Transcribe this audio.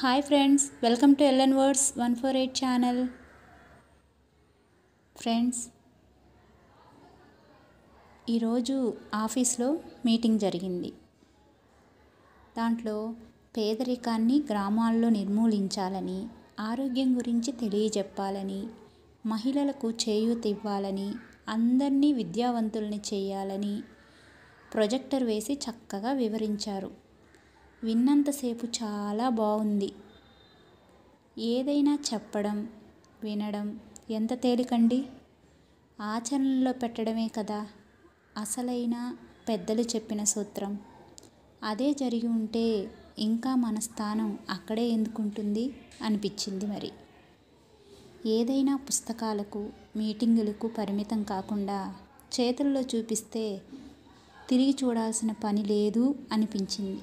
Hi friends, welcome to LN words 148 channel. Friends, ఈరోజు ఆఫీస్లో meeting జరిగింది. దాంట్లో పేదరికాన్ని గ్రామాల్లో నిర్మూలించాలని, ఆరోగ్యం గురించి తెలియజెప్పాలని, మహిళలకు చేయూత ఇవ్వాలని, అందరినీ విద్యావంతుల్ని చేయాలని ప్రొజెక్టర్ వేసి చక్కగా వివరించారు. విన్నంతసేపు చాలా బాగుంది. ఏదైనా చెప్పడం, వినడం ఎంత తేలికండి, ఆచరణలో పెట్టడమే కదా అసలైన పెద్దలు చెప్పిన సూత్రం. అదే జరిగి ఉంటే ఇంకా మన స్థానం అక్కడే ఎందుకుంటుంది అనిపించింది. మరి ఏదైనా పుస్తకాలకు, మీటింగులకు పరిమితం కాకుండా చేతుల్లో చూపిస్తే తిరిగి చూడాల్సిన పని లేదు అనిపించింది.